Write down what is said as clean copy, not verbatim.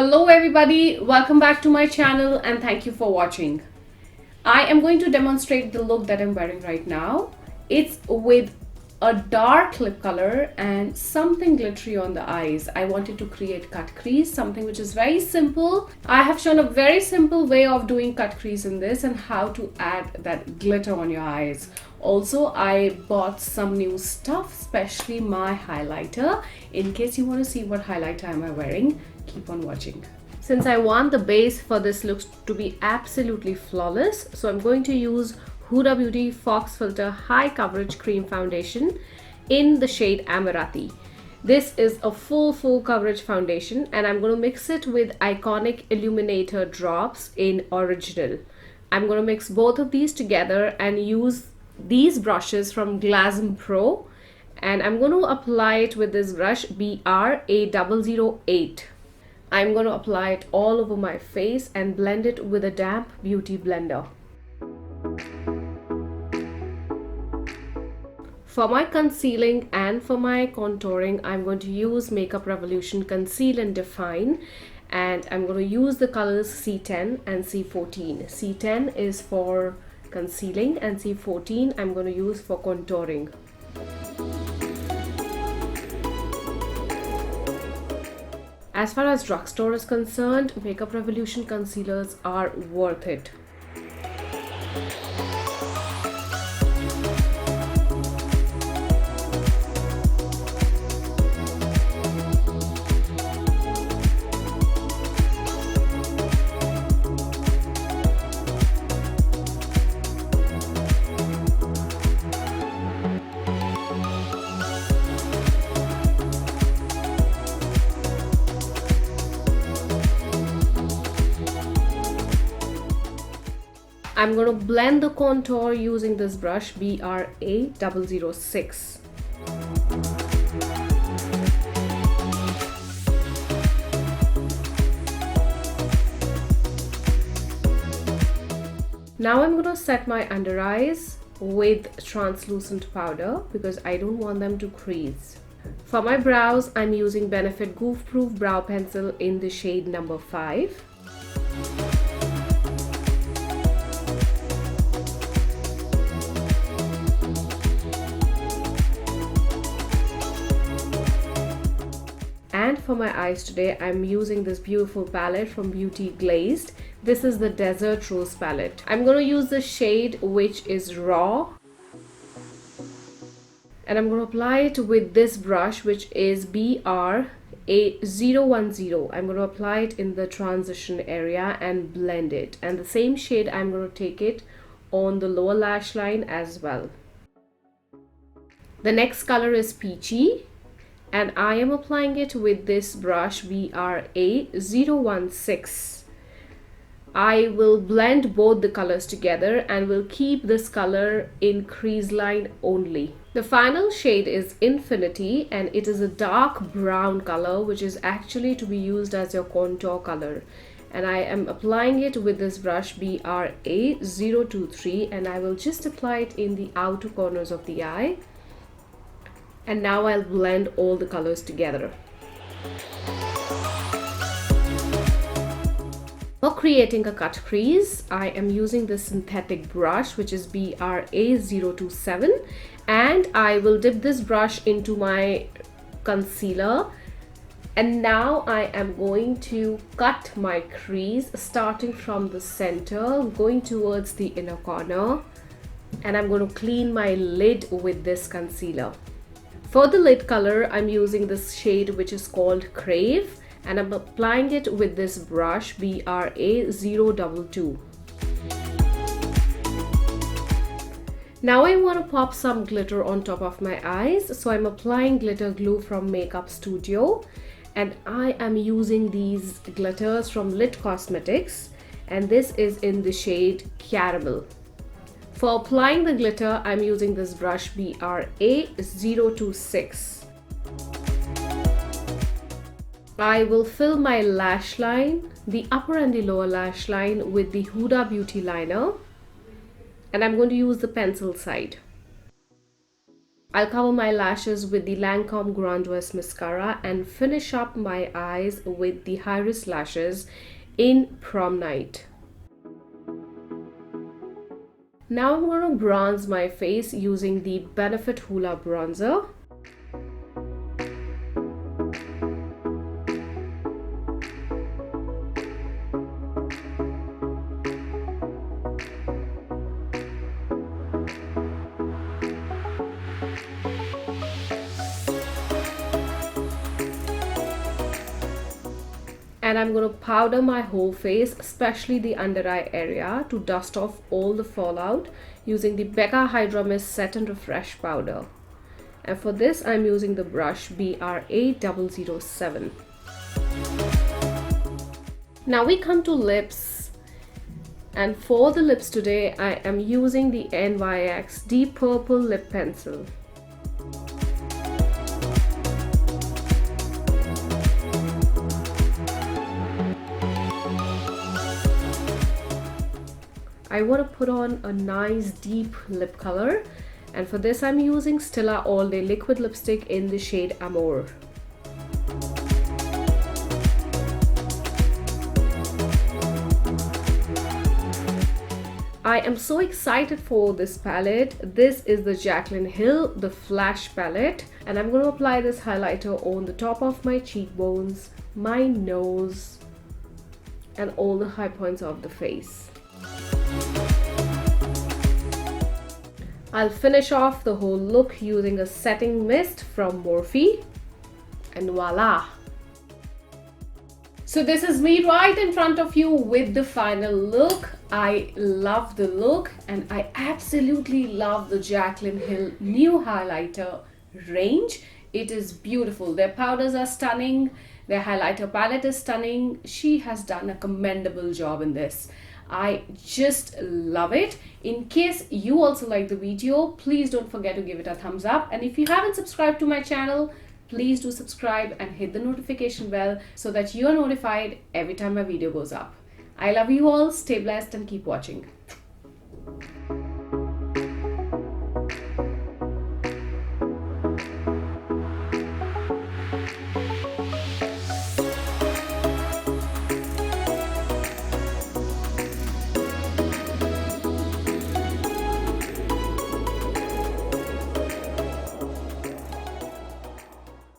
Hello everybody, welcome back to my channel and thank you for watching. I am going to demonstrate the look that I'm wearing right now. It's with a dark lip color and something glittery on the eyes. I wanted to create cut crease, something which is very simple. I have shown a very simple way of doing cut crease in this and how to add that glitter on your eyes. Also, I bought some new stuff, especially my highlighter. In case you want to see what highlighter am I wearing, keep on watching. Since I want the base for this look to be absolutely flawless, so I'm going to use Huda Beauty Faux Filter High Coverage Cream Foundation in the shade Amaretti. This is a full coverage foundation and I'm going to mix it with Iconic Illuminator drops in Original. I'm going to mix both of these together and use these brushes from Glazed Pro, and I'm going to apply it with this brush BR-A008. I'm going to apply it all over my face and blend it with a damp beauty blender. For my concealing and for my contouring, I'm going to use Makeup Revolution Conceal and Define, and I'm going to use the colors C10 and C14. C10 is for concealing and C14 I'm going to use for contouring. As far as drugstore is concerned, Makeup Revolution concealers are worth it. I'm going to blend the contour using this brush BR-A006. Now I'm going to set my under eyes with translucent powder because I don't want them to crease. For my brows, I'm using Benefit Goof Proof Brow Pencil in the shade number 5. And for my eyes today, I'm using this beautiful palette from Beauty Glazed. This is the Desert Rose palette. I'm going to use the shade which is Raw. And I'm going to apply it with this brush which is BR-A010. I'm going to apply it in the transition area and blend it. And the same shade, I'm going to take it on the lower lash line as well. The next color is Peachy. And I am applying it with this brush BR-A016. I will blend both the colors together and will keep this color in crease line only. The final shade is Infinity and it is a dark brown color which is actually to be used as your contour color. And I am applying it with this brush BR-A023 and I will just apply it in the outer corners of the eye. And now I'll blend all the colors together. For creating a cut crease, I am using this synthetic brush which is BR-A027 and I will dip this brush into my concealer. And now I am going to cut my crease starting from the center, going towards the inner corner. And I'm going to clean my lid with this concealer. For the lid color, I'm using this shade which is called Crave and I'm applying it with this brush BR-A022. Now I want to pop some glitter on top of my eyes, so I'm applying glitter glue from Makeup Studio and I am using these glitters from Lit Cosmetics and this is in the shade Caramel. For applying the glitter, I'm using this brush BR-A026. I will fill my lash line, the upper and the lower lash line with the Huda Beauty liner. And I'm going to use the pencil side. I'll cover my lashes with the Lancôme Grandiose mascara and finish up my eyes with the Heiress lashes in Prom Night. Now I'm going to bronze my face using the Benefit Hoola bronzer. And I'm going to powder my whole face, especially the under eye area, to dust off all the fallout using the Becca Hydramist Set and Refresh powder. And for this I'm using the brush BRA007. Now we come to lips, and for the lips today I am using the NYX Deep Purple Lip Pencil. I want to put on a nice deep lip color, and for this I'm using Stila All Day Liquid Lipstick in the shade Amore. I am so excited for this palette. This is the Jaclyn Hill, the Flash palette, and I'm going to apply this highlighter on the top of my cheekbones, my nose, and all the high points of the face. I'll finish off the whole look using a setting mist from Morphe, and voila! So this is me right in front of you with the final look. I love the look, and I absolutely love the Jaclyn Hill new highlighter range. It is beautiful. Their powders are stunning. Their highlighter palette is stunning. She has done a commendable job in this. I just love it. In case you also like the video, please don't forget to give it a thumbs up, and if you haven't subscribed to my channel, please do subscribe and hit the notification bell so that you are notified every time my video goes up. I love you all. Stay blessed and keep watching.